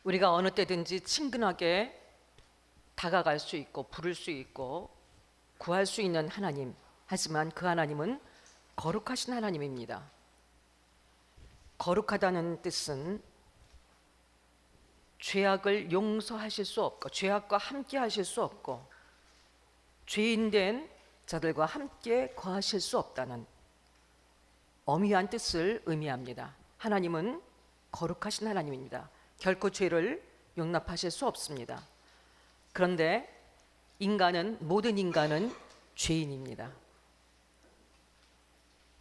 우리가 어느 때든지 친근하게 다가갈 수 있고 부를 수 있고 구할 수 있는 하나님, 하지만 그 하나님은 거룩하신 하나님입니다. 거룩하다는 뜻은 죄악을 용서하실 수 없고 죄악과 함께 하실 수 없고 죄인된 자들과 함께 거하실 수 없다는 엄위한 뜻을 의미합니다. 하나님은 거룩하신 하나님입니다. 결코 죄를 용납하실 수 없습니다. 그런데 모든 인간은 죄인입니다.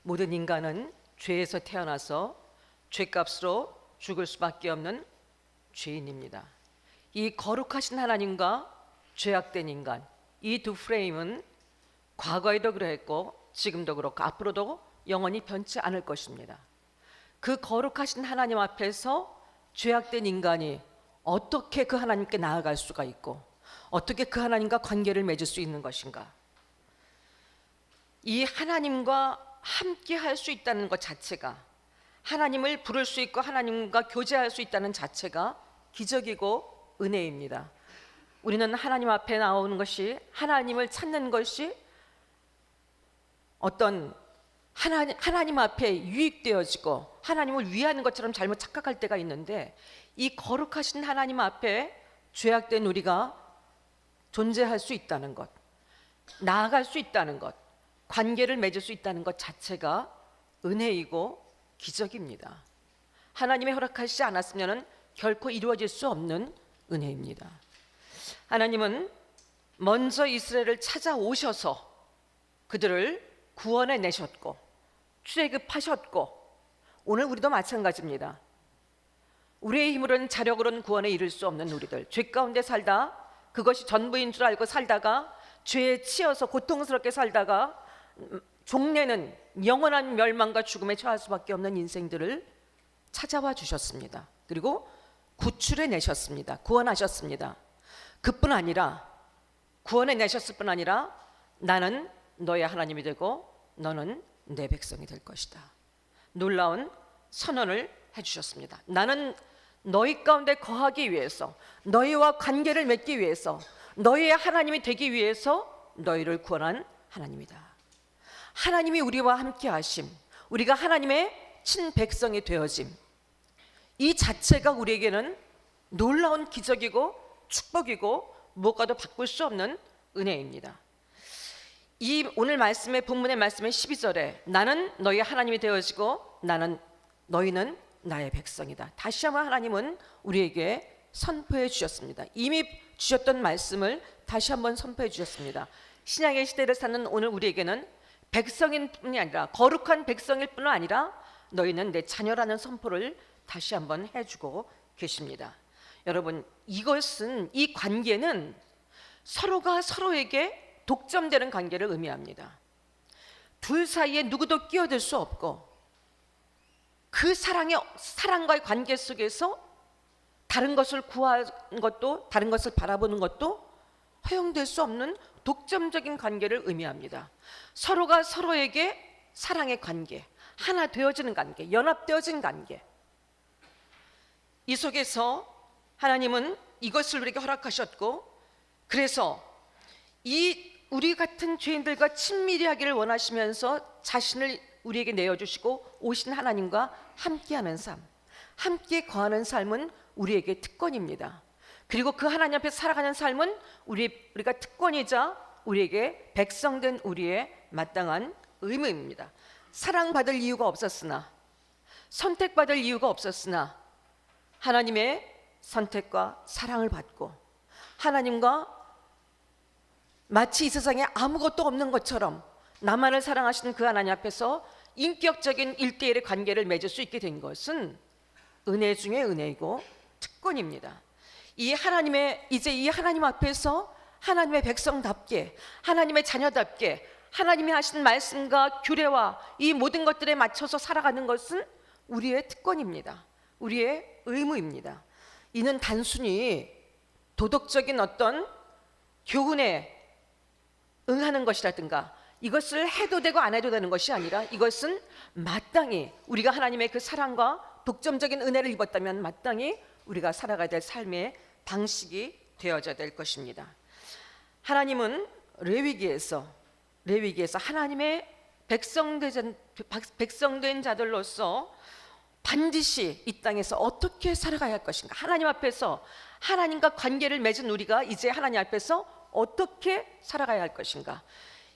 모든 인간은 죄에서 태어나서 죄값으로 죽을 수밖에 없는 죄인입니다. 이 거룩하신 하나님과 죄악된 인간, 이 두 프레임은 과거에도 그랬고 지금도 그렇고 앞으로도 영원히 변치 않을 것입니다. 그 거룩하신 하나님 앞에서 죄악된 인간이 어떻게 그 하나님께 나아갈 수가 있고 어떻게 그 하나님과 관계를 맺을 수 있는 것인가? 이 하나님과 함께 할 수 있다는 것 자체가, 하나님을 부를 수 있고 하나님과 교제할 수 있다는 자체가 기적이고 은혜입니다. 우리는 하나님 앞에 나오는 것이, 하나님을 찾는 것이 어떤 하나님 앞에 유익되어지고 하나님을 위하는 것처럼 잘못 착각할 때가 있는데, 이 거룩하신 하나님 앞에 죄악된 우리가 존재할 수 있다는 것, 나아갈 수 있다는 것, 관계를 맺을 수 있다는 것 자체가 은혜이고 기적입니다. 하나님의 허락하시지 않았으면 결코 이루어질 수 없는 은혜입니다. 하나님은 먼저 이스라엘을 찾아오셔서 그들을 구원해 내셨고 출애굽하셨고, 오늘 우리도 마찬가지입니다. 우리의 힘으로는 자력으로는 구원에 이를 수 없는 우리들, 죄 가운데 살다 그것이 전부인 줄 알고 살다가 죄에 치여서 고통스럽게 살다가 종래는 영원한 멸망과 죽음에 처할 수밖에 없는 인생들을 찾아와 주셨습니다. 그리고 구출해 내셨습니다. 구원하셨습니다. 그뿐 아니라, 구원해 내셨을 뿐 아니라 나는 너의 하나님이 되고 너는 내 백성이 될 것이다. 놀라운 선언을 해주셨습니다. 나는 너희 가운데 거하기 위해서, 너희와 관계를 맺기 위해서, 너희의 하나님이 되기 위해서 너희를 구원한 하나님이다. 하나님이 우리와 함께 하심, 우리가 하나님의 친백성이 되어짐, 이 자체가 우리에게는 놀라운 기적이고 축복이고 무엇과도 바꿀 수 없는 은혜입니다. 이 오늘 말씀의 본문의 말씀의 12절에 나는 너희 하나님이 되어지고 너희는 나의 백성이다. 다시 한번 하나님은 우리에게 선포해 주셨습니다. 이미 주셨던 말씀을 다시 한번 선포해 주셨습니다. 신약의 시대를 사는 오늘 우리에게는 백성인 뿐이 아니라, 거룩한 백성일 뿐 아니라 너희는 내 자녀라는 선포를 다시 한번 해주고 계십니다. 여러분, 이 관계는 서로가 서로에게 독점되는 관계를 의미합니다. 둘 사이에 누구도 끼어들 수 없고, 그 사랑과의 관계 속에서 다른 것을 구하는 것도, 다른 것을 바라보는 것도 허용될 수 없는 독점적인 관계를 의미합니다. 서로가 서로에게 사랑의 관계, 하나 되어지는 관계, 연합되어진 관계, 이 속에서 하나님은 이것을 우리에게 허락하셨고, 그래서 우리 같은 죄인들과 친밀히 하기를 원하시면서 자신을 우리에게 내어주시고 오신 하나님과 함께하는 삶, 함께 거하는 삶은 우리에게 특권입니다. 그리고 그 하나님 앞에 살아가는 삶은 우리가 특권이자 우리에게 백성된 우리의 마땅한 의무입니다. 사랑받을 이유가 없었으나, 선택받을 이유가 없었으나 하나님의 선택과 사랑을 받고 하나님과 마치 이 세상에 아무것도 없는 것처럼 나만을 사랑하시는 그 하나님 앞에서 인격적인 1대1의 관계를 맺을 수 있게 된 것은 은혜 중에 은혜이고 특권입니다. 이 하나님 앞에서 하나님의 백성답게, 하나님의 자녀답게 하나님이 하신 말씀과 규례와 이 모든 것들에 맞춰서 살아가는 것은 우리의 특권입니다. 우리의 의무입니다. 이는 단순히 도덕적인 어떤 교훈에 응하는 것이라든가 이것을 해도 되고 안 해도 되는 것이 아니라, 이것은 마땅히 우리가 하나님의 그 사랑과 독점적인 은혜를 입었다면 마땅히 우리가 살아가야 될 삶의 방식이 되어져야 될 것입니다. 하나님은 레위기에서 하나님의 백성된 자들로서 반드시 이 땅에서 어떻게 살아가야 할 것인가, 하나님 앞에서 하나님과 관계를 맺은 우리가 이제 하나님 앞에서 어떻게 살아가야 할 것인가,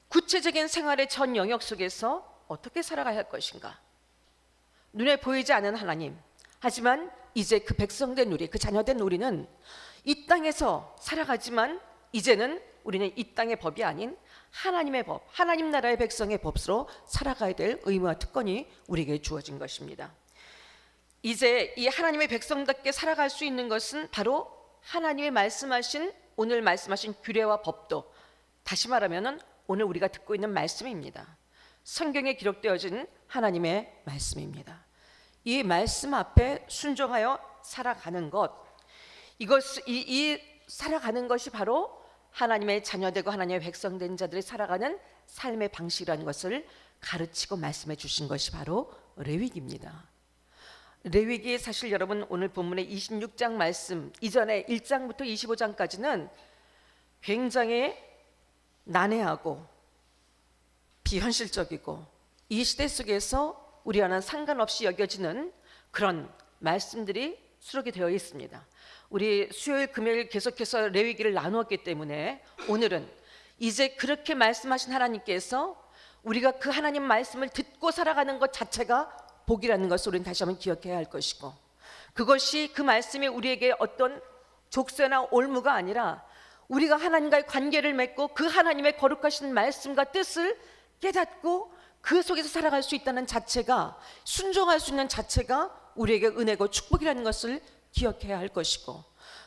구체적인 생활의 전 영역 속에서 어떻게 살아가야 할 것인가, 눈에 보이지 않는 하나님, 하지만 이제 그 백성된 우리, 그 자녀된 우리는 이 땅에서 살아가지만 이제는 우리는 이 땅의 법이 아닌 하나님의 법, 하나님 나라의 백성의 법으로 살아가야 될 의무와 특권이 우리에게 주어진 것입니다. 이제 이 하나님의 백성답게 살아갈 수 있는 것은 바로 하나님의 오늘 말씀하신 규례와 법도, 다시 말하면 오늘 우리가 듣고 있는 말씀입니다. 성경에 기록되어진 하나님의 말씀입니다. 이 말씀 앞에 순종하여 살아가는 것, 이 살아가는 것이 바로 하나님의 자녀되고 하나님의 백성된 자들이 살아가는 삶의 방식이라는 것을 가르치고 말씀해 주신 것이 바로 레위기입니다. 레위기, 사실 여러분 오늘 본문의 26장 말씀 이전에 1장부터 25장까지는 굉장히 난해하고 비현실적이고 이 시대 속에서 우리와는 상관없이 여겨지는 그런 말씀들이 수록이 되어 있습니다. 우리 수요일 금요일 계속해서 레위기를 나누었기 때문에 오늘은 이제 그렇게 말씀하신 하나님께서 우리가 그 하나님 말씀을 듣고 살아가는 것 자체가 복이라는 것을 우리는 다시 한번 기억해야 할 것이고, 그것이 그 말씀이 우리에게 어떤 족쇄나 올무가 아니라 우리가 하나님과의 관계를 맺고 그 하나님의 거룩하신 말씀과 뜻을 깨닫고 그 속에서 살아갈 수 있다는 자체가, 순종할 수 있는 자체가 우리에게 은혜고 축복이라는 것을 기억해야 할 것이고,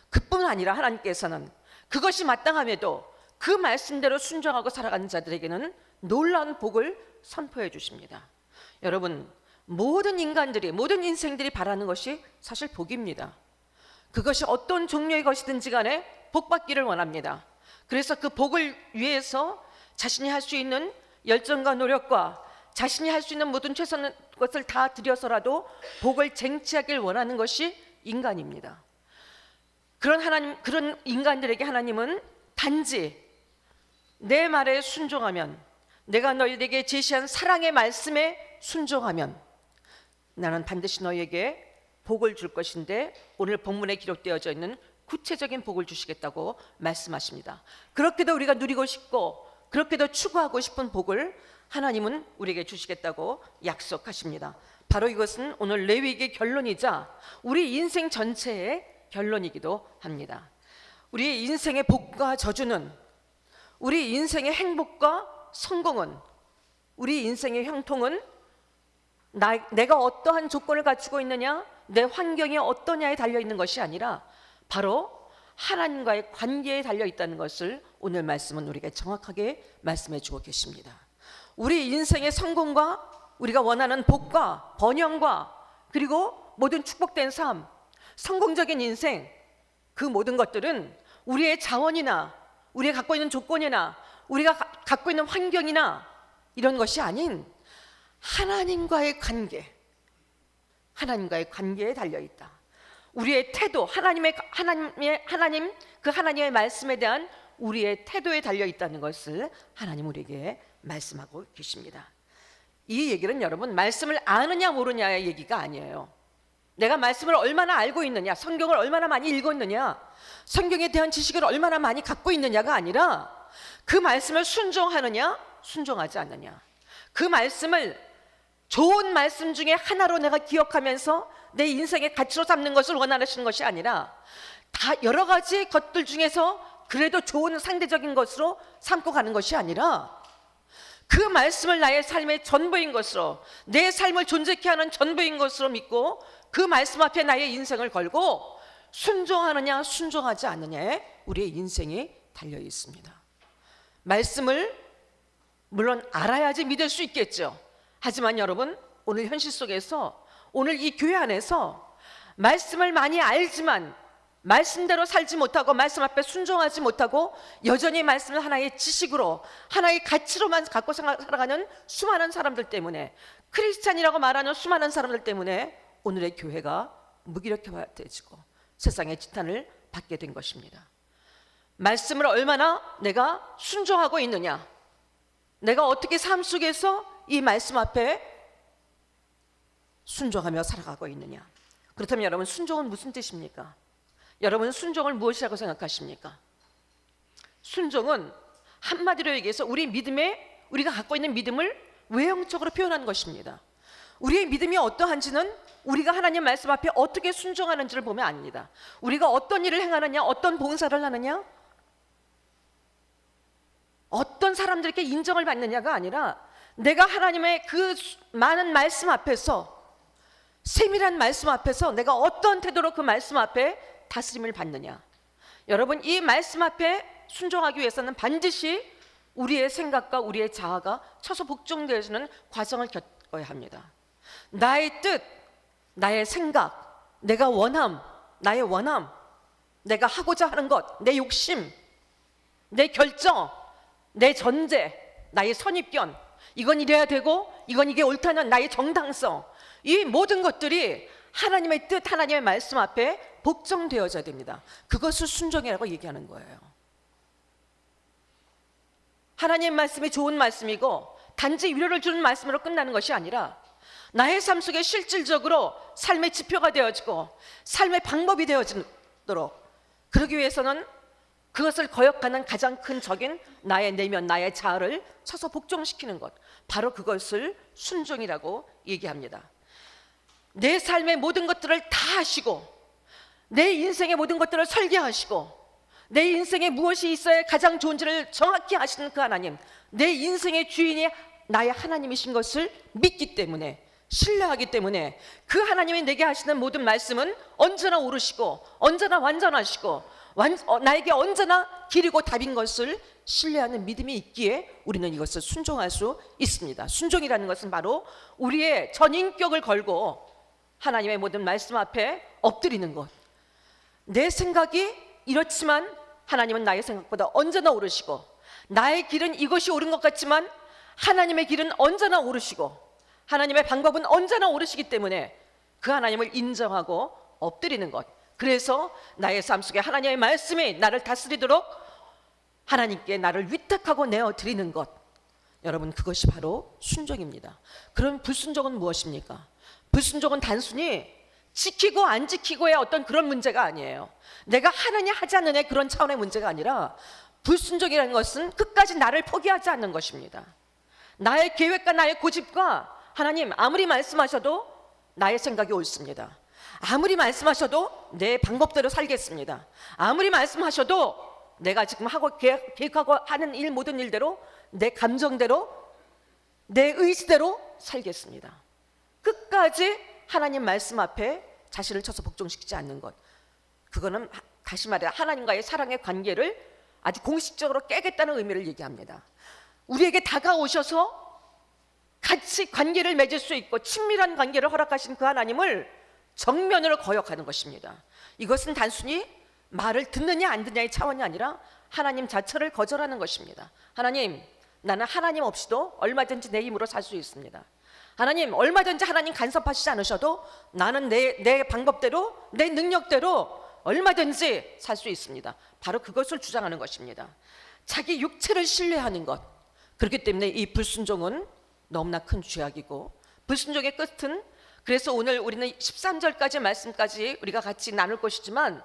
그뿐 아니라 하나님께서는 그것이 마땅함에도 그 말씀대로 순종하고 살아가는 자들에게는 놀라운 복을 선포해 주십니다. 여러분, 모든 인간들이, 모든 인생들이 바라는 것이 사실 복입니다. 그것이 어떤 종류의 것이든지 간에 복받기를 원합니다. 그래서 그 복을 위해서 자신이 할 수 있는 열정과 노력과 자신이 할 수 있는 모든 최선의 것을 다 들여서라도 복을 쟁취하길 원하는 것이 인간입니다. 그런 인간들에게 하나님은 단지 내 말에 순종하면, 내가 너희에게 제시한 사랑의 말씀에 순종하면 나는 반드시 너희에게 복을 줄 것인데, 오늘 본문에 기록되어져 있는 구체적인 복을 주시겠다고 말씀하십니다. 그렇게도 우리가 누리고 싶고 그렇게도 추구하고 싶은 복을 하나님은 우리에게 주시겠다고 약속하십니다. 바로 이것은 오늘 레위기의 결론이자 우리 인생 전체의 결론이기도 합니다. 우리 인생의 복과 저주는, 우리 인생의 행복과 성공은, 우리 인생의 형통은 내가 어떠한 조건을 갖추고 있느냐, 내 환경이 어떠냐에 달려있는 것이 아니라 바로 하나님과의 관계에 달려있다는 것을 오늘 말씀은 우리에게 정확하게 말씀해 주고 계십니다. 우리 인생의 성공과 우리가 원하는 복과 번영과 그리고 모든 축복된 삶, 성공적인 인생, 그 모든 것들은 우리의 자원이나 우리가 갖고 있는 조건이나 우리가 갖고 있는 환경이나 이런 것이 아닌 하나님과의 관계에 달려있다. 우리의 태도, 하나님의 말씀에 대한 우리의 태도에 달려있다는 것을 하나님 우리에게 말씀하고 계십니다. 이 얘기는 여러분 말씀을 아느냐 모르냐의 얘기가 아니에요. 내가 말씀을 얼마나 알고 있느냐, 성경을 얼마나 많이 읽었느냐, 성경에 대한 지식을 얼마나 많이 갖고 있느냐가 아니라 그 말씀을 순종하느냐 순종하지 않느냐, 그 말씀을 좋은 말씀 중에 하나로 내가 기억하면서 내 인생의 가치로 삼는 것을 원하시는 것이 아니라 다 여러 가지 것들 중에서 그래도 좋은 상대적인 것으로 삼고 가는 것이 아니라 그 말씀을 나의 삶의 전부인 것으로, 내 삶을 존재케 하는 전부인 것으로 믿고 그 말씀 앞에 나의 인생을 걸고 순종하느냐 순종하지 않느냐에 우리의 인생이 달려 있습니다. 말씀을 물론 알아야지 믿을 수 있겠죠. 하지만 여러분, 오늘 현실 속에서, 오늘 이 교회 안에서 말씀을 많이 알지만 말씀대로 살지 못하고 말씀 앞에 순종하지 못하고 여전히 말씀을 하나의 지식으로, 하나의 가치로만 갖고 살아가는 수많은 사람들 때문에, 크리스찬이라고 말하는 수많은 사람들 때문에 오늘의 교회가 무기력해지고 세상의 지탄을 받게 된 것입니다. 말씀을 얼마나 내가 순종하고 있느냐, 내가 어떻게 삶 속에서 이 말씀 앞에 순종하며 살아가고 있느냐. 그렇다면 여러분, 순종은 무슨 뜻입니까? 여러분, 순종을 무엇이라고 생각하십니까? 순종은 한마디로 얘기해서 우리가 갖고 있는 믿음을 외형적으로 표현하는 것입니다. 우리의 믿음이 어떠한지는 우리가 하나님 말씀 앞에 어떻게 순종하는지를 보면 압니다. 우리가 어떤 일을 행하느냐, 어떤 봉사를 하느냐, 어떤 사람들에게 인정을 받느냐가 아니라 내가 하나님의 그 많은 말씀 앞에서, 세밀한 말씀 앞에서 내가 어떤 태도로 그 말씀 앞에 다스림을 받느냐. 여러분, 이 말씀 앞에 순종하기 위해서는 반드시 우리의 생각과 우리의 자아가 처소 복종되어지는 과정을 겪어야 합니다. 나의 뜻, 나의 생각, 내가 원함, 나의 원함, 내가 하고자 하는 것, 내 욕심, 내 결정, 내 전제, 나의 선입견, 이건 이래야 되고 이건 이게 옳다는 나의 정당성, 이 모든 것들이 하나님의 뜻, 하나님의 말씀 앞에 복종되어져야 됩니다. 그것을 순종이라고 얘기하는 거예요. 하나님의 말씀이 좋은 말씀이고 단지 위로를 주는 말씀으로 끝나는 것이 아니라 나의 삶 속에 실질적으로 삶의 지표가 되어지고 삶의 방법이 되어지도록, 그러기 위해서는 그것을 거역하는 가장 큰 적인 나의 내면, 나의 자아를 쳐서 복종시키는 것, 바로 그것을 순종이라고 얘기합니다. 내 삶의 모든 것들을 다 하시고, 내 인생의 모든 것들을 설계하시고, 내 인생에 무엇이 있어야 가장 좋은지를 정확히 아시는 그 하나님, 내 인생의 주인이 나의 하나님이신 것을 믿기 때문에, 신뢰하기 때문에 그 하나님이 내게 하시는 모든 말씀은 언제나 옳으시고 언제나 완전하시고 나에게 언제나 길이고 답인 것을 신뢰하는 믿음이 있기에 우리는 이것을 순종할 수 있습니다. 순종이라는 것은 바로 우리의 전인격을 걸고 하나님의 모든 말씀 앞에 엎드리는 것. 내 생각이 이렇지만 하나님은 나의 생각보다 언제나 옳으시고, 나의 길은 이것이 옳은 것 같지만 하나님의 길은 언제나 옳으시고, 하나님의 방법은 언제나 옳으시기 때문에 그 하나님을 인정하고 엎드리는 것. 그래서 나의 삶 속에 하나님의 말씀이 나를 다스리도록 하나님께 나를 위탁하고 내어드리는 것. 여러분, 그것이 바로 순종입니다. 그럼 불순종은 무엇입니까? 불순종은 단순히 지키고 안 지키고의 어떤 그런 문제가 아니에요. 내가 하느냐 하지 않느냐 그런 차원의 문제가 아니라, 불순종이라는 것은 끝까지 나를 포기하지 않는 것입니다. 나의 계획과 나의 고집과 하나님 아무리 말씀하셔도 나의 생각이 옳습니다. 아무리 말씀하셔도 내 방법대로 살겠습니다. 아무리 말씀하셔도 내가 지금 하고 계획하고 하는 일, 모든 일대로 내 감정대로, 내 의지대로 살겠습니다. 끝까지 하나님 말씀 앞에 자신을 쳐서 복종시키지 않는 것, 그거는 다시 말해 하나님과의 사랑의 관계를 아주 공식적으로 깨겠다는 의미를 얘기합니다. 우리에게 다가오셔서 같이 관계를 맺을 수 있고 친밀한 관계를 허락하신 그 하나님을 정면으로 거역하는 것입니다. 이것은 단순히 말을 듣느냐 안 듣느냐의 차원이 아니라 하나님 자체를 거절하는 것입니다. 하나님, 나는 하나님 없이도 얼마든지 내 힘으로 살 수 있습니다. 하나님, 얼마든지 하나님 간섭하시지 않으셔도 나는 내 방법대로, 내 능력대로 얼마든지 살 수 있습니다. 바로 그것을 주장하는 것입니다. 자기 육체를 신뢰하는 것. 그렇기 때문에 이 불순종은 너무나 큰 죄악이고, 불순종의 끝은, 그래서 오늘 우리는 13절까지 말씀까지 우리가 같이 나눌 것이지만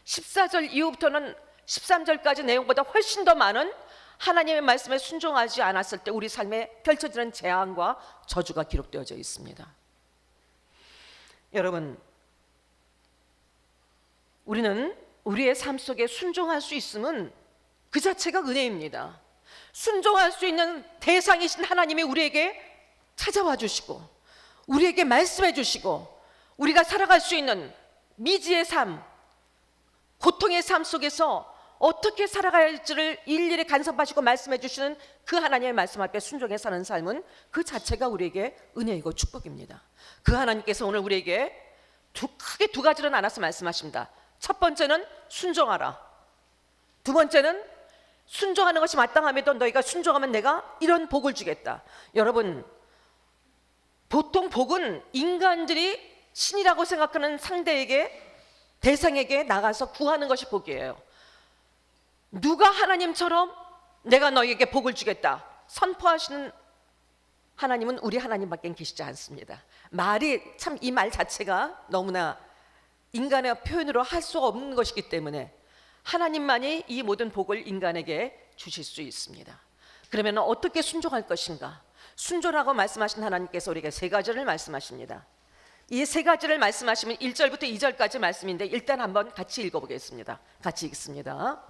14절 이후부터는 13절까지 내용보다 훨씬 더 많은 하나님의 말씀에 순종하지 않았을 때 우리 삶에 펼쳐지는 재앙과 저주가 기록되어져 있습니다. 여러분, 우리는 우리의 삶 속에 순종할 수 있음은 그 자체가 은혜입니다. 순종할 수 있는 대상이신 하나님이 우리에게 찾아와 주시고 우리에게 말씀해 주시고 우리가 살아갈 수 있는 미지의 삶, 고통의 삶 속에서 어떻게 살아가야 할지를 일일이 간섭하시고 말씀해 주시는 그 하나님의 말씀 앞에 순종해 사는 삶은 그 자체가 우리에게 은혜이고 축복입니다. 그 하나님께서 오늘 우리에게 크게 두 가지로 나눠서 말씀하십니다. 첫 번째는 순종하라. 두 번째는 순종하는 것이 마땅함에도 너희가 순종하면 내가 이런 복을 주겠다. 여러분, 보통 복은 인간들이 신이라고 생각하는 상대에게 대상에게 나가서 구하는 것이 복이에요. 누가 하나님처럼 내가 너에게 복을 주겠다 선포하시는 하나님은 우리 하나님밖에 계시지 않습니다. 말이 참 이 말 자체가 너무나 인간의 표현으로 할 수 없는 것이기 때문에 하나님만이 이 모든 복을 인간에게 주실 수 있습니다. 그러면 어떻게 순종할 것인가? 순종하고 말씀하신 하나님께서 우리에게 세 가지를 말씀하십니다. 이 세 가지를 말씀하시면 1절부터 2절까지 말씀인데 일단 한번 같이 읽어보겠습니다. 같이 읽습니다.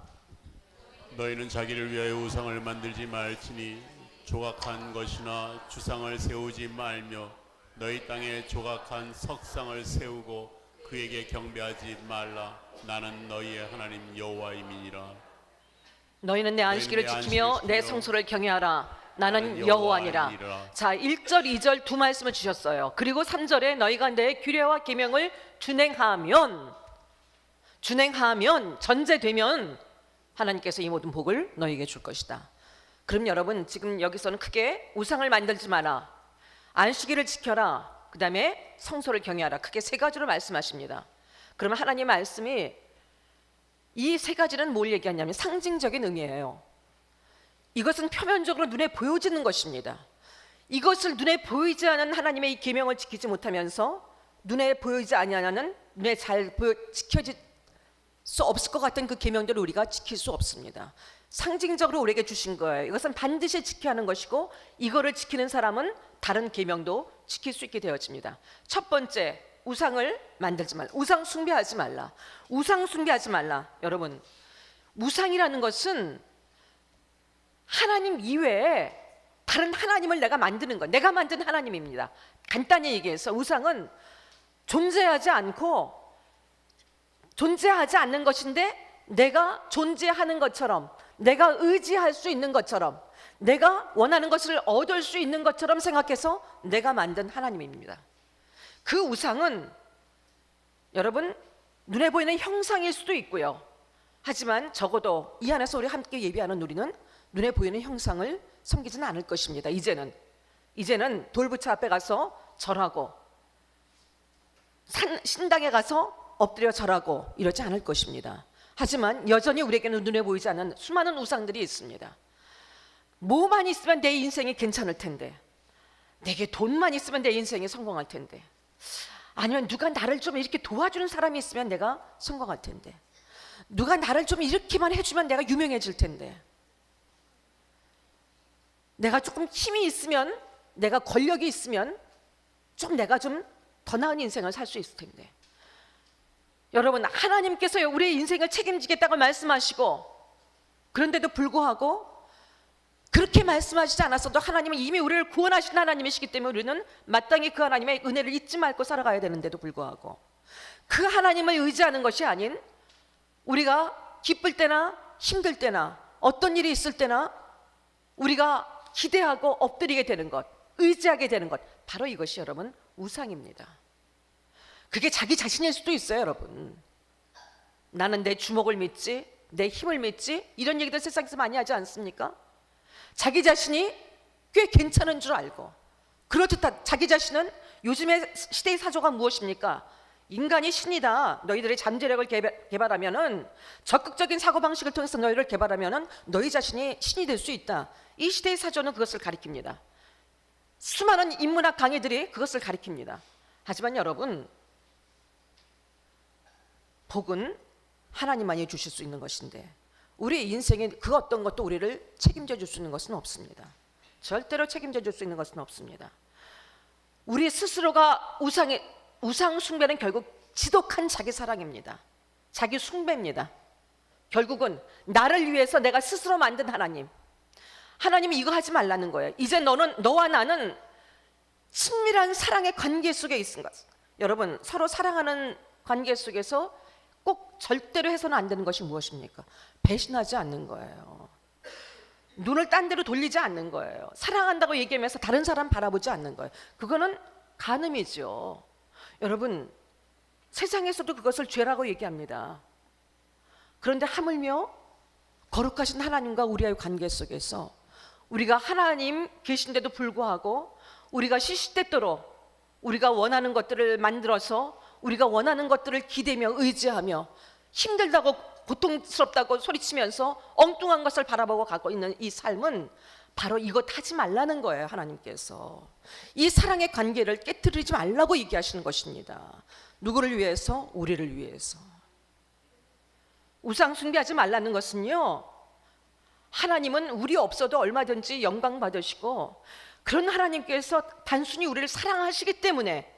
너희는 자기를 위하여 우상을 만들지 말지니 조각한 것이나 주상을 세우지 말며 너희 땅에 조각한 석상을 세우고 그에게 경배하지 말라. 나는 너희의 하나님 여호와임이니라. 너희는 내 안식일을 지키며 내 성소를 경외하라. 나는 여호와니라. 자, 1절 2절 두 말씀을 주셨어요. 그리고 3절에 너희가 내 규례와 계명을 준행하면 전제되면 하나님께서 이 모든 복을 너희에게 줄 것이다. 그럼 여러분 지금 여기서는 크게 우상을 만들지 마라, 안식일을 지켜라, 그 다음에 성소를 경외하라, 크게 세 가지로 말씀하십니다. 그러면 하나님의 말씀이 이 세 가지는 뭘 얘기하냐면 상징적인 의미예요. 이것은 표면적으로 눈에 보여지는 것입니다. 이것을 눈에 보이지 않은 하나님의 이 계명을 지키지 못하면서 눈에 보이지 아니하는, 눈에 잘 지켜질 수 없을 것 같은 그 계명들을 우리가 지킬 수 없습니다. 상징적으로 우리에게 주신 거예요. 이것은 반드시 지켜야 하는 것이고 이거를 지키는 사람은 다른 계명도 지킬 수 있게 되어집니다. 첫 번째, 우상을 만들지 말라. 우상 숭배하지 말라. 우상 숭배하지 말라. 여러분, 우상이라는 것은 하나님 이외에 다른 하나님을 내가 만드는 것, 내가 만든 하나님입니다. 간단히 얘기해서 우상은 존재하지 않는 것인데 내가 존재하는 것처럼, 내가 의지할 수 있는 것처럼, 내가 원하는 것을 얻을 수 있는 것처럼 생각해서 내가 만든 하나님입니다. 그 우상은 여러분 눈에 보이는 형상일 수도 있고요. 하지만 적어도 이 안에서 우리 함께 예배하는 우리는 눈에 보이는 형상을 섬기지는 않을 것입니다. 이제는 돌부처 앞에 가서 절하고 신당에 가서 엎드려 절하고 이러지 않을 것입니다. 하지만 여전히 우리에게는 눈에 보이지 않는 수많은 우상들이 있습니다. 뭐만 있으면 내 인생이 괜찮을 텐데, 내게 돈만 있으면 내 인생이 성공할 텐데, 아니면 누가 나를 좀 이렇게 도와주는 사람이 있으면 내가 성공할 텐데, 누가 나를 좀 이렇게만 해주면 내가 유명해질 텐데, 내가 조금 힘이 있으면, 내가 권력이 있으면 내가 좀 더 나은 인생을 살 수 있을 텐데. 여러분, 하나님께서 우리의 인생을 책임지겠다고 말씀하시고, 그런데도 불구하고 그렇게 말씀하시지 않았어도 하나님은 이미 우리를 구원하신 하나님이시기 때문에 우리는 마땅히 그 하나님의 은혜를 잊지 말고 살아가야 되는데도 불구하고 그 하나님을 의지하는 것이 아닌 우리가 기쁠 때나 힘들 때나 어떤 일이 있을 때나 우리가 기대하고 엎드리게 되는 것, 의지하게 되는 것, 바로 이것이 여러분 우상입니다. 그게 자기 자신일 수도 있어요. 여러분, 나는 내 주먹을 믿지, 내 힘을 믿지, 이런 얘기들 세상에서 많이 하지 않습니까? 자기 자신이 꽤 괜찮은 줄 알고, 그렇듯 자기 자신은 요즘의 시대의 사조가 무엇입니까? 인간이 신이다. 너희들의 잠재력을 개발하면은, 적극적인 사고방식을 통해서 너희를 개발하면은 너희 자신이 신이 될 수 있다. 이 시대의 사조는 그것을 가리킵니다. 수많은 인문학 강의들이 그것을 가리킵니다. 하지만 여러분, 복은 하나님만이 주실 수 있는 것인데 우리의 인생에 그 어떤 것도 우리를 책임져 줄 수 있는 것은 없습니다. 절대로 책임져 줄 수 있는 것은 없습니다. 우리 스스로가 우상 숭배는 결국 지독한 자기 사랑입니다. 자기 숭배입니다. 결국은 나를 위해서 내가 스스로 만든 하나님이 이거 하지 말라는 거예요. 이제 너와 나는 친밀한 사랑의 관계 속에 있는 것. 여러분, 서로 사랑하는 관계 속에서 꼭 절대로 해서는 안 되는 것이 무엇입니까? 배신하지 않는 거예요. 눈을 딴 데로 돌리지 않는 거예요. 사랑한다고 얘기하면서 다른 사람 바라보지 않는 거예요. 그거는 간음이죠. 여러분, 세상에서도 그것을 죄라고 얘기합니다. 그런데 하물며 거룩하신 하나님과 우리와의 관계 속에서 우리가 하나님 계신데도 불구하고 우리가 시시때때로 우리가 원하는 것들을 만들어서 우리가 원하는 것들을 기대며 의지하며 힘들다고 고통스럽다고 소리치면서 엉뚱한 것을 바라보고 가고 있는 이 삶은 바로 이것 하지 말라는 거예요. 하나님께서 이 사랑의 관계를 깨뜨리지 말라고 얘기하시는 것입니다. 누구를 위해서? 우리를 위해서. 우상 숭배하지 말라는 것은요, 하나님은 우리 없어도 얼마든지 영광 받으시고 그런 하나님께서 단순히 우리를 사랑하시기 때문에,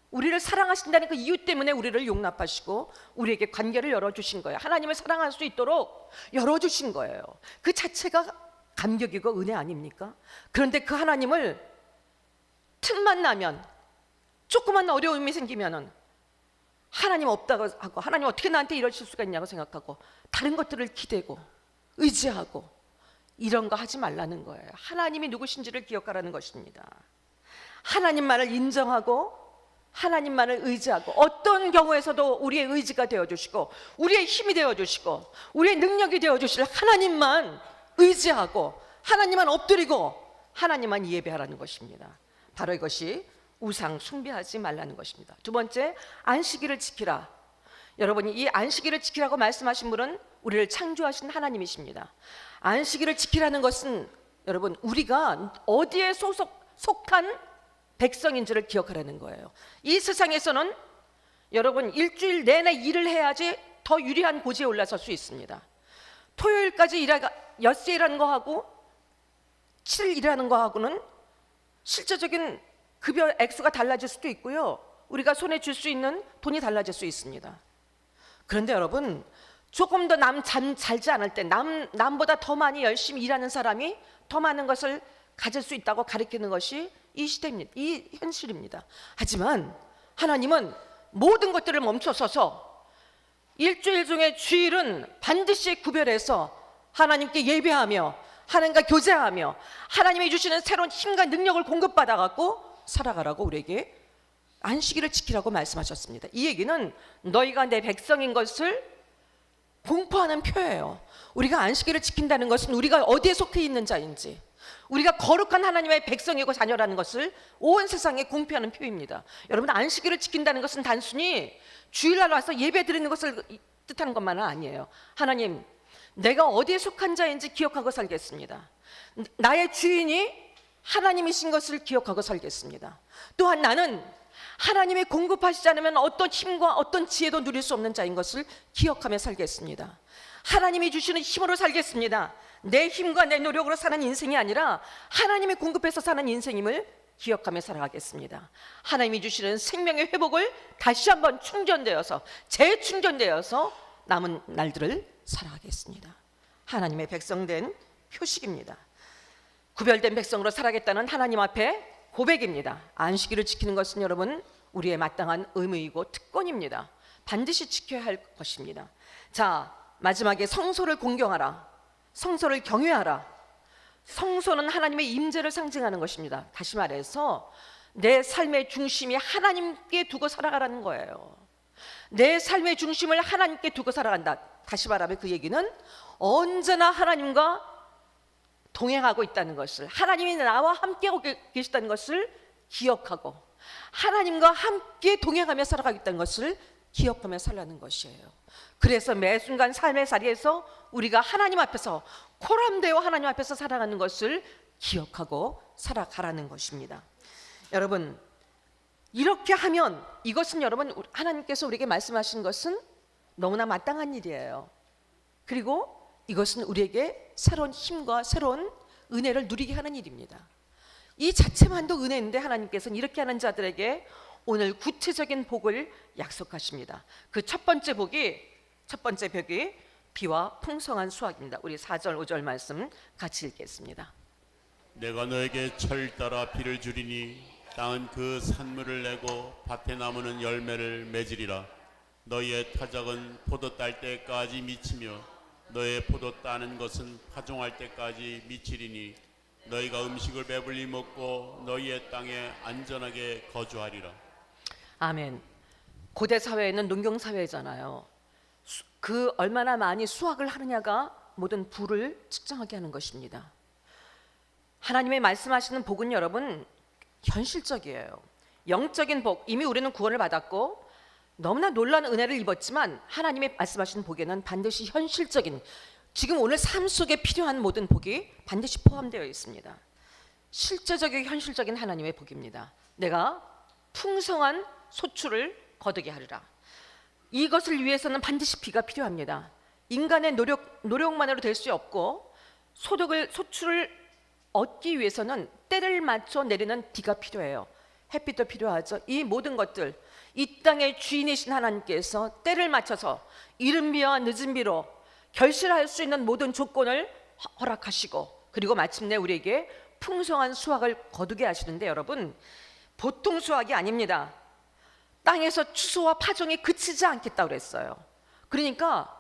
우리를 사랑하신다는 그 이유 때문에 우리를 용납하시고 우리에게 관계를 열어주신 거예요. 하나님을 사랑할 수 있도록 열어주신 거예요. 그 자체가 감격이고 은혜 아닙니까? 그런데 그 하나님을 틈만 나면, 조그만 어려움이 생기면은 하나님 없다고 하고, 하나님 어떻게 나한테 이러실 수가 있냐고 생각하고 다른 것들을 기대고 의지하고, 이런 거 하지 말라는 거예요. 하나님이 누구신지를 기억하라는 것입니다. 하나님만을 인정하고 하나님만을 의지하고, 어떤 경우에서도 우리의 의지가 되어주시고 우리의 힘이 되어주시고 우리의 능력이 되어주실 하나님만 의지하고 하나님만 엎드리고 하나님만 예배하라는 것입니다. 바로 이것이 우상 숭배하지 말라는 것입니다. 두 번째, 안식일을 지키라. 여러분이 이 안식일을 지키라고 말씀하신 분은 우리를 창조하신 하나님이십니다. 안식일을 지키라는 것은 여러분, 우리가 어디에 속한 백성인지를 기억하라는 거예요. 이 세상에서는 여러분 일주일 내내 일을 해야지 더 유리한 고지에 올라설 수 있습니다. 토요일까지 엿새 일하는 거하고 7일 일하는 거하고는 실제적인 급여 액수가 달라질 수도 있고요, 우리가 손에 줄 수 있는 돈이 달라질 수 있습니다. 그런데 여러분, 조금 더 잠 잘지 않을 때 남보다 더 많이 열심히 일하는 사람이 더 많은 것을 가질 수 있다고 가리키는 것이 이 시대입니다. 이 현실입니다. 하지만 하나님은 모든 것들을 멈춰서서 일주일 중에 주일은 반드시 구별해서 하나님께 예배하며 하나님과 교제하며 하나님이 주시는 새로운 힘과 능력을 공급받아 갖고 살아가라고 우리에게 안식일을 지키라고 말씀하셨습니다. 이 얘기는 너희가 내 백성인 것을 공포하는 표예요. 우리가 안식일을 지킨다는 것은 우리가 어디에 속해 있는 자인지, 우리가 거룩한 하나님의 백성이고 자녀라는 것을 온 세상에 공표하는 표입니다. 여러분, 안식일을 지킨다는 것은 단순히 주일날 와서 예배 드리는 것을 뜻하는 것만은 아니에요. 하나님, 내가 어디에 속한 자인지 기억하고 살겠습니다. 나의 주인이 하나님이신 것을 기억하고 살겠습니다. 또한 나는 하나님이 공급하시지 않으면 어떤 힘과 어떤 지혜도 누릴 수 없는 자인 것을 기억하며 살겠습니다. 하나님이 주시는 힘으로 살겠습니다. 내 힘과 내 노력으로 사는 인생이 아니라 하나님이 공급해서 사는 인생임을 기억하며 살아가겠습니다. 하나님이 주시는 생명의 회복을 다시 한번 충전되어서 재충전되어서 남은 날들을 살아가겠습니다. 하나님의 백성된 표식입니다. 구별된 백성으로 살아가겠다는 하나님 앞에 고백입니다. 안식일을 지키는 것은 여러분 우리의 마땅한 의무이고 특권입니다. 반드시 지켜야 할 것입니다. 자, 마지막에 성소를 공경하라. 성소를 경외하라. 성소는 하나님의 임재를 상징하는 것입니다. 다시 말해서 내 삶의 중심이 하나님께 두고 살아가라는 거예요. 내 삶의 중심을 하나님께 두고 살아간다. 다시 말하면 그 얘기는 언제나 하나님과 동행하고 있다는 것을, 하나님이 나와 함께하고 계시다는 것을 기억하고 하나님과 함께 동행하며 살아가겠다는 것을 기억하며 살라는 것이에요. 그래서 매 순간 삶의 자리에서 우리가 하나님 앞에서 코람되어 하나님 앞에서 살아가는 것을 기억하고 살아가라는 것입니다. 여러분, 이렇게 하면 이것은 여러분 하나님께서 우리에게 말씀하신 것은 너무나 마땅한 일이에요. 그리고 이것은 우리에게 새로운 힘과 새로운 은혜를 누리게 하는 일입니다. 이 자체만도 은혜인데 하나님께서는 이렇게 하는 자들에게 오늘 구체적인 복을 약속하십니다. 그 첫 번째 복이 비와 풍성한 수확입니다. 우리 4절 5절 말씀 같이 읽겠습니다. 내가 너에게 철 따라 비를 주리니 땅은 그 산물을 내고 밭에 나무는 열매를 맺으리라. 너희의 타작은 포도 딸 때까지 미치며 너의 포도 따는 것은 파종할 때까지 미치리니 너희가 음식을 배불리 먹고 너희의 땅에 안전하게 거주하리라. 아멘. 고대 사회에는 농경 사회잖아요. 그 얼마나 많이 수확을 하느냐가 모든 부를 측정하게 하는 것입니다. 하나님의 말씀하시는 복은 여러분 현실적이에요. 영적인 복, 이미 우리는 구원을 받았고 너무나 놀라운 은혜를 입었지만 하나님의 말씀하신 복에는 반드시 현실적인, 지금 오늘 삶 속에 필요한 모든 복이 반드시 포함되어 있습니다. 실제적이고 현실적인 하나님의 복입니다. 내가 풍성한 소출을 거두게 하리라. 이것을 위해서는 반드시 비가 필요합니다. 인간의 노력만으로 될 수 없고, 소출을 얻기 위해서는 때를 맞춰 내리는 비가 필요해요. 햇빛도 필요하죠. 이 모든 것들, 이 땅의 주인이신 하나님께서 때를 맞춰서 이른 비와 늦은 비로 결실할 수 있는 모든 조건을 허락하시고, 그리고 마침내 우리에게 풍성한 수확을 거두게 하시는데, 여러분, 보통 수확이 아닙니다. 땅에서 추수와 파종이 그치지 않겠다고 그랬어요. 그러니까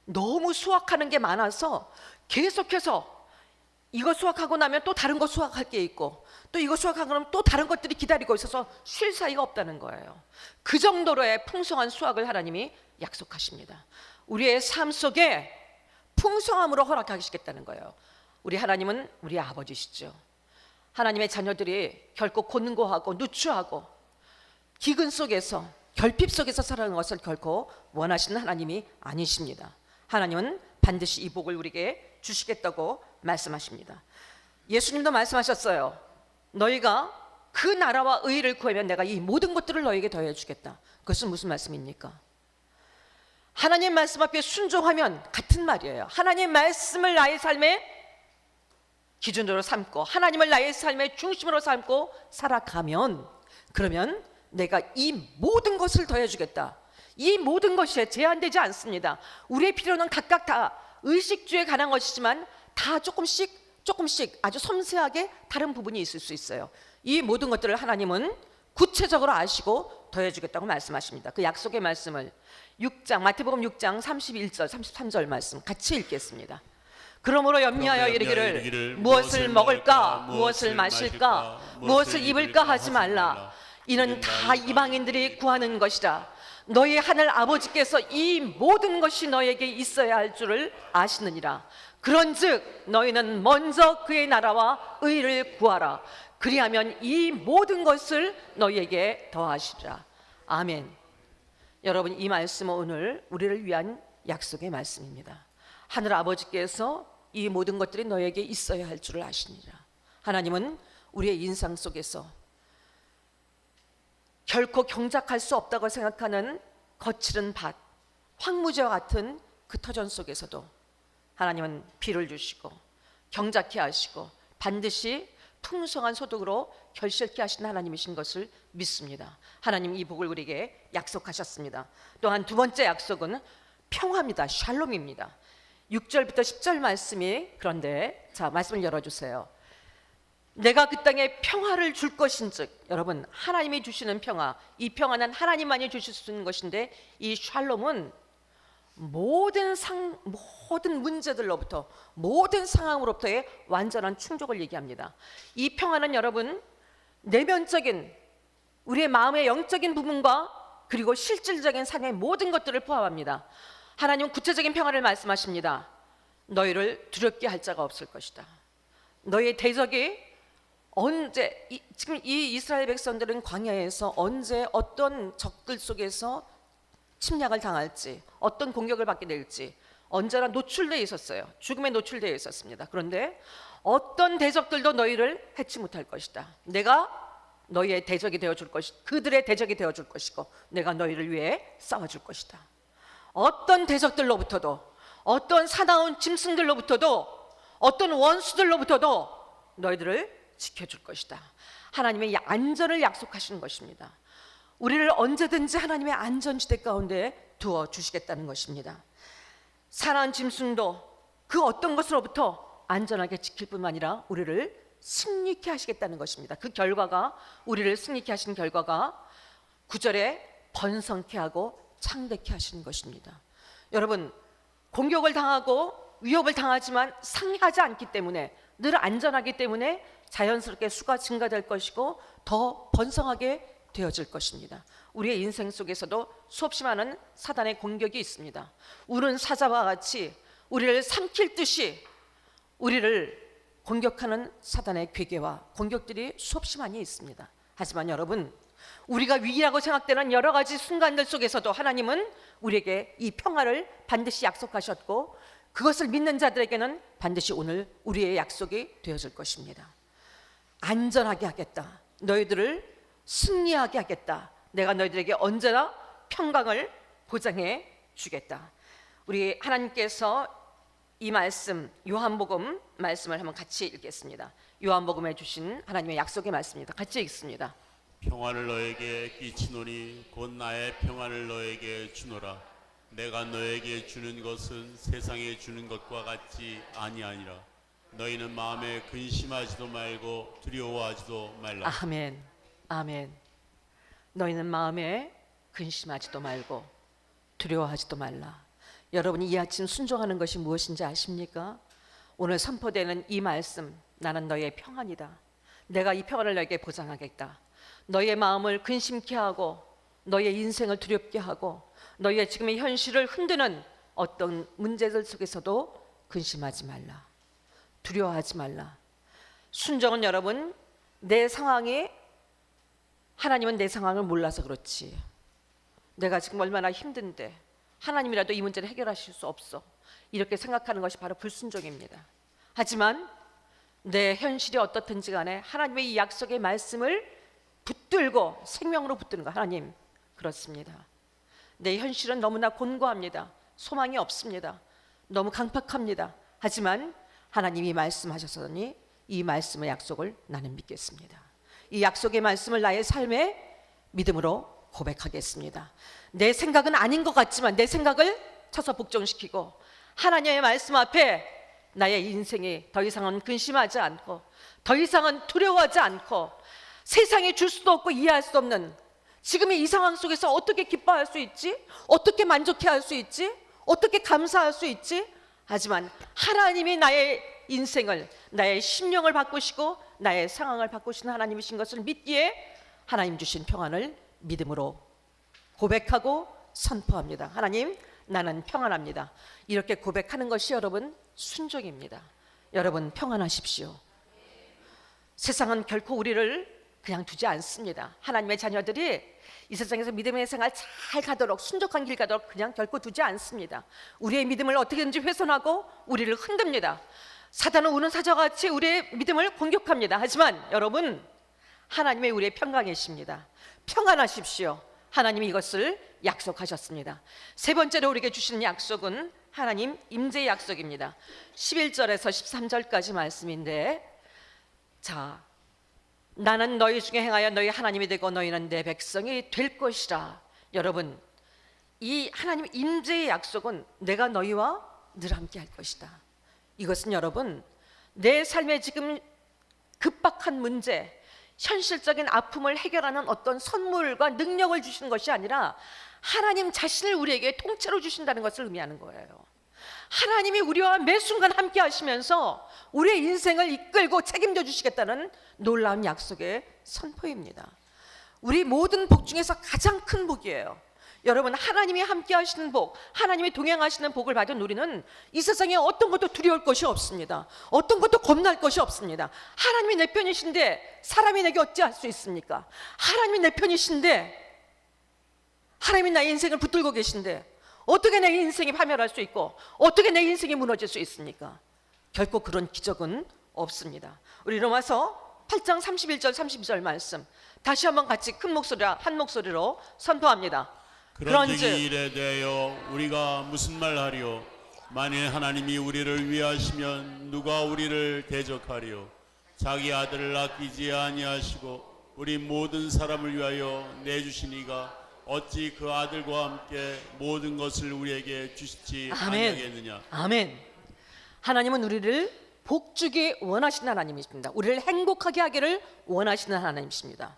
너무 수확하는 게 많아서 계속해서 이거 수확하고 나면 또 다른 거 수확할 게 있고, 또 이거 수확하고 나면 또 다른 것들이 기다리고 있어서 쉴 사이가 없다는 거예요. 그 정도로의 풍성한 수확을 하나님이 약속하십니다. 우리의 삶 속에 풍성함으로 허락하시겠다는 거예요. 우리 하나님은 우리 아버지시죠. 하나님의 자녀들이 결코 곤고하고 누추하고 기근 속에서, 결핍 속에서 살아가는 것을 결코 원하시는 하나님이 아니십니다. 하나님은 반드시 이 복을 우리에게 주시겠다고 말씀하십니다. 예수님도 말씀하셨어요. 너희가 그 나라와 의를 구하면 내가 이 모든 것들을 너희에게 더해 주겠다. 그것은 무슨 말씀입니까? 하나님 말씀 앞에 순종하면 같은 말이에요. 하나님 말씀을 나의 삶의 기준으로 삼고, 하나님을 나의 삶의 중심으로 삼고 살아가면, 그러면 내가 이 모든 것을 더해주겠다. 이 모든 것이 제한되지 않습니다. 우리의 필요는 각각 다 의식주에 관한 것이지만 다 조금씩 아주 섬세하게 다른 부분이 있을 수 있어요. 이 모든 것들을 하나님은 구체적으로 아시고 더해주겠다고 말씀하십니다. 그 약속의 말씀을 마태복음 6장 31절 33절 말씀 같이 읽겠습니다. 그러므로 염려하여 이르기를 무엇을 먹을까, 무엇을 마실까, 무엇을 입을까 하지 말라. 이는 다 이방인들이 구하는 것이라. 너희 하늘 아버지께서 이 모든 것이 너에게 있어야 할 줄을 아시느니라. 그런즉 너희는 먼저 그의 나라와 의를 구하라. 그리하면 이 모든 것을 너희에게 더하시리라. 아멘. 여러분, 이 말씀은 오늘 우리를 위한 약속의 말씀입니다. 하늘 아버지께서 이 모든 것들이 너에게 있어야 할 줄을 아시니라. 하나님은 우리의 인상 속에서 결코 경작할 수 없다고 생각하는 거칠은 밭, 황무지와 같은 그 터전 속에서도 하나님은 비를 주시고 경작케 하시고 반드시 풍성한 소득으로 결실케 하신 하나님이신 것을 믿습니다. 하나님 이 복을 우리에게 약속하셨습니다. 또한 두 번째 약속은 평화입니다. 샬롬입니다. 6절부터 10절 말씀이, 그런데 자, 말씀을 열어주세요. 내가 그 땅에 평화를 줄 것인즉, 여러분, 하나님이 주시는 평화, 이 평화는 하나님만이 주실 수 있는 것인데, 이 샬롬은 모든 문제들로부터, 모든 상황으로부터의 완전한 충족을 얘기합니다. 이 평화는 여러분, 내면적인 우리의 마음의 영적인 부분과 그리고 실질적인 삶의 모든 것들을 포함합니다. 하나님은 구체적인 평화를 말씀하십니다. 너희를 두렵게 할 자가 없을 것이다. 너희의 대적이 언제, 지금 이 이스라엘 백성들은 광야에서 언제 어떤 적들 속에서 침략을 당할지, 어떤 공격을 받게 될지 언제나 노출되어 있었어요. 죽음에 노출되어 있었습니다. 그런데 어떤 대적들도 너희를 해치 못할 것이다. 내가 너희의 대적이 되어줄 것이고, 그들의 대적이 되어줄 것이고, 내가 너희를 위해 싸워줄 것이다. 어떤 대적들로부터도, 어떤 사나운 짐승들로부터도, 어떤 원수들로부터도 너희들을 지켜줄 것이다. 하나님의 안전을 약속하시는 것입니다. 우리를 언제든지 하나님의 안전지대 가운데 두어 주시겠다는 것입니다. 사나운 짐승도 그 어떤 것으로부터 안전하게 지킬 뿐만 아니라 우리를 승리케 하시겠다는 것입니다. 그 결과가, 우리를 승리케 하신 결과가 9절에 번성케 하고 창대케 하시는 것입니다. 여러분, 공격을 당하고 위협을 당하지만 상하지 않기 때문에, 늘 안전하기 때문에 자연스럽게 수가 증가될 것이고 더 번성하게 되어질 것입니다. 우리의 인생 속에서도 수없이 많은 사단의 공격이 있습니다. 우는 사자와 같이 우리를 삼킬 듯이 우리를 공격하는 사단의 괴계와 공격들이 수없이 많이 있습니다. 하지만 여러분, 우리가 위기라고 생각되는 여러 가지 순간들 속에서도 하나님은 우리에게 이 평화를 반드시 약속하셨고 그것을 믿는 자들에게는 반드시 오늘 우리의 약속이 되어질 것입니다. 안전하게 하겠다. 너희들을 승리하게 하겠다. 내가 너희들에게 언제나 평강을 보장해 주겠다. 우리 하나님께서 이 말씀 요한복음 말씀을 한번 같이 읽겠습니다. 요한복음에 주신 하나님의 약속의 말씀입니다. 같이 읽습니다. 평안을 너에게 끼치노니 곧 나의 평안을 너에게 주노라. 내가 너에게 주는 것은 세상에 주는 것과 같지 아니하니라. 너희는 마음에 근심하지도 말고 두려워하지도 말라. 아멘. 아멘. 너희는 마음에 근심하지도 말고 두려워하지도 말라. 여러분이 이 아침 순종하는 것이 무엇인지 아십니까? 오늘 선포되는 이 말씀, 나는 너의 평안이다. 내가 이 평안을 너에게 보장하겠다. 너의 마음을 근심케 하고 너의 인생을 두렵게 하고 너의 지금의 현실을 흔드는 어떤 문제들 속에서도 근심하지 말라. 두려워하지 말라. 순종은 여러분, 내 상황이 하나님은 내 상황을 몰라서 그렇지. 내가 지금 얼마나 힘든데 하나님이라도 이 문제를 해결하실 수 없어. 이렇게 생각하는 것이 바로 불순종입니다. 하지만 내 현실이 어떻든지 간에 하나님의 이 약속의 말씀을 붙들고 생명으로 붙드는 거. 하나님, 그렇습니다. 내 현실은 너무나 곤고합니다. 소망이 없습니다. 너무 강팍합니다. 하지만 하나님이 말씀하셨으니 이 말씀의 약속을 나는 믿겠습니다. 이 약속의 말씀을 나의 삶에 믿음으로 고백하겠습니다. 내 생각은 아닌 것 같지만 내 생각을 쳐서 복종시키고 하나님의 말씀 앞에 나의 인생이 더 이상은 근심하지 않고 더 이상은 두려워하지 않고 세상에 줄 수도 없고 이해할 수 없는 지금의 이 상황 속에서 어떻게 기뻐할 수 있지? 어떻게 만족해할 수 있지? 어떻게 감사할 수 있지? 하지만 하나님이 나의 인생을, 나의 심령을 바꾸시고 나의 상황을 바꾸시는 하나님이신 것을 믿기에 하나님 주신 평안을 믿음으로 고백하고 선포합니다. 하나님, 나는 평안합니다. 이렇게 고백하는 것이 여러분 순종입니다. 여러분 평안하십시오. 세상은 결코 우리를 그냥 두지 않습니다. 하나님의 자녀들이 이 세상에서 믿음의 생활 잘 가도록 순종한 길 가도록 그냥 결코 두지 않습니다. 우리의 믿음을 어떻게든지 훼손하고 우리를 흔듭니다. 사단은 우는 사자같이 우리의 믿음을 공격합니다. 하지만 여러분, 하나님의 우리의 평강이십니다. 평안하십시오. 하나님이 이것을 약속하셨습니다. 세 번째로 우리에게 주시는 약속은 하나님 임재의 약속입니다. 11절에서 13절까지 말씀인데, 자, 나는 너희 중에 행하여 너희 하나님이 되고 너희는 내 백성이 될 것이라. 여러분, 이 하나님 임재의 약속은 내가 너희와 늘 함께 할 것이다. 이것은 여러분, 내 삶에 지금 급박한 문제, 현실적인 아픔을 해결하는 어떤 선물과 능력을 주시는 것이 아니라 하나님 자신을 우리에게 통째로 주신다는 것을 의미하는 거예요. 하나님이 우리와 매 순간 함께 하시면서 우리의 인생을 이끌고 책임져 주시겠다는 놀라운 약속의 선포입니다. 우리 모든 복 중에서 가장 큰 복이에요. 여러분, 하나님이 함께 하시는 복, 하나님이 동행하시는 복을 받은 우리는 이 세상에 어떤 것도 두려울 것이 없습니다. 어떤 것도 겁날 것이 없습니다. 하나님이 내 편이신데 사람이 내게 어찌할 수 있습니까? 하나님이 내 편이신데 하나님이 나의 인생을 붙들고 계신데 어떻게 내 인생이 파멸할 수 있고 어떻게 내 인생이 무너질 수 있습니까? 결코 그런 기적은 없습니다. 우리 로마서 8장 31절 32절 말씀 다시 한번 같이 큰 목소리와 한 목소리로 선포합니다. 그런즉 이 일에 대하여 우리가 무슨 말 하리요? 만일 하나님이 우리를 위하시면 누가 우리를 대적하리요? 자기 아들을 아끼지 아니하시고 우리 모든 사람을 위하여 내주시니가 어찌 그 아들과 함께 모든 것을 우리에게 주시지 아니하겠느냐. 아멘. 하나님은 우리를 복주기 원하시는 하나님이십니다. 우리를 행복하게 하기를 원하시는 하나님이십니다.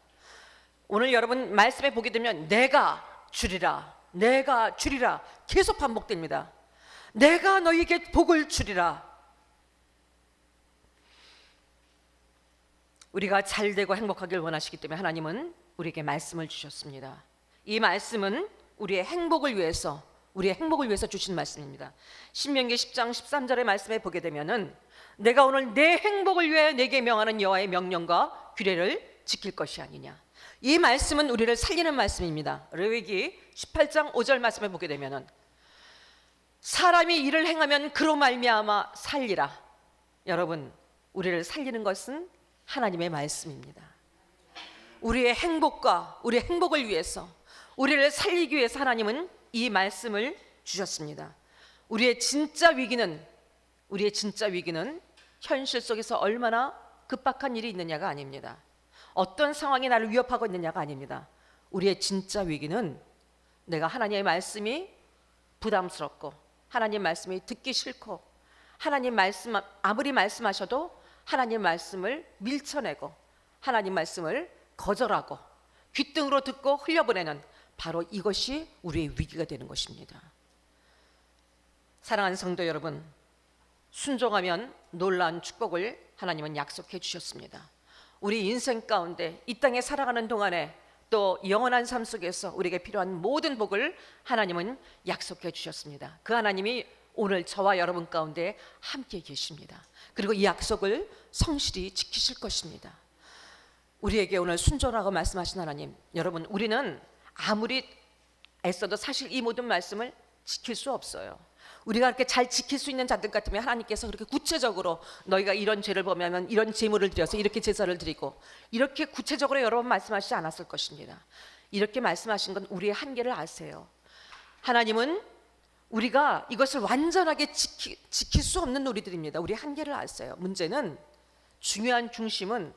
오늘 여러분 말씀에 보게 되면 내가 주리라, 내가 주리라 계속 반복됩니다. 내가 너희에게 복을 주리라. 우리가 잘되고 행복하길 원하시기 때문에 하나님은 우리에게 말씀을 주셨습니다. 이 말씀은 우리의 행복을 위해서, 우리의 행복을 위해서 주신 말씀입니다. 신명기 10장 13절의 말씀에 보게 되면은 내가 오늘 내 행복을 위해 내게 명하는 여호와의 명령과 규례를 지킬 것이 아니냐. 이 말씀은 우리를 살리는 말씀입니다. 레위기 18장 5절 말씀을 보게 되면은 사람이 일을 행하면 그로 말미암아 살리라. 여러분, 우리를 살리는 것은 하나님의 말씀입니다. 우리의 행복과 우리의 행복을 위해서, 우리를 살리기 위해서 하나님은 이 말씀을 주셨습니다. 우리의 진짜 위기는 현실 속에서 얼마나 급박한 일이 있느냐가 아닙니다. 어떤 상황이 나를 위협하고 있느냐가 아닙니다. 우리의 진짜 위기는 내가 하나님의 말씀이 부담스럽고, 하나님 말씀이 듣기 싫고, 하나님 말씀 아무리 말씀하셔도 하나님 말씀을 밀쳐내고 하나님 말씀을 거절하고 귓등으로 듣고 흘려보내는, 바로 이것이 우리의 위기가 되는 것입니다. 사랑하는 성도 여러분, 순종하면 놀라운 축복을 하나님은 약속해 주셨습니다. 우리 인생 가운데 이 땅에 살아가는 동안에 또 영원한 삶 속에서 우리에게 필요한 모든 복을 하나님은 약속해 주셨습니다. 그 하나님이 오늘 저와 여러분 가운데 함께 계십니다. 그리고 이 약속을 성실히 지키실 것입니다. 우리에게 오늘 순종하고 말씀하신 하나님, 여러분, 우리는 아무리 애써도 사실 이 모든 말씀을 지킬 수 없어요. 우리가 그렇게 잘 지킬 수 있는 자들 같으면 하나님께서 그렇게 구체적으로 너희가 이런 죄를 범하면 이런 제물을 드려서 이렇게 제사를 드리고, 이렇게 구체적으로 여러 번 말씀하시지 않았을 것입니다. 이렇게 말씀하신 건 우리의 한계를 아세요. 하나님은 우리가 이것을 완전하게 지킬 수 없는 우리들입니다. 우리 한계를 아세요. 문제는, 중요한 중심은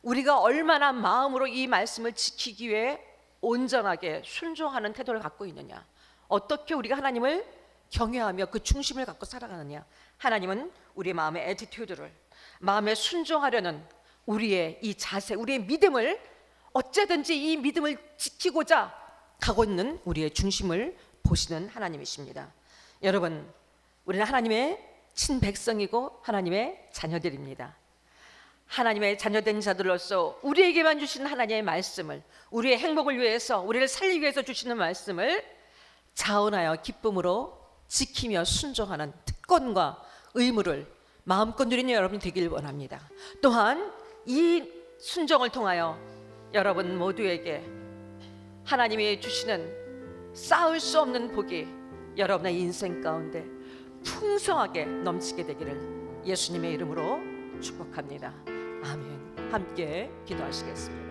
우리가 얼마나 마음으로 이 말씀을 지키기 위해 온전하게 순종하는 태도를 갖고 있느냐, 어떻게 우리가 하나님을 경외하며 그 중심을 갖고 살아가느냐. 하나님은 우리의 마음의 애티튜드를, 마음에 순종하려는 우리의 이 자세, 우리의 믿음을, 어째든지 이 믿음을 지키고자 가고 있는 우리의 중심을 보시는 하나님이십니다. 여러분, 우리는 하나님의 친백성이고 하나님의 자녀들입니다. 하나님의 자녀된 자들로서 우리에게만 주시는 하나님의 말씀을, 우리의 행복을 위해서, 우리를 살리기 위해서 주시는 말씀을 자원하여 기쁨으로 지키며 순종하는 특권과 의무를 마음껏 누리는 여러분이 되길 원합니다. 또한 이 순종을 통하여 여러분 모두에게 하나님이 주시는 쌓을 수 없는 복이 여러분의 인생 가운데 풍성하게 넘치게 되기를 예수님의 이름으로 축복합니다. 아멘. 함께 기도하시겠습니다.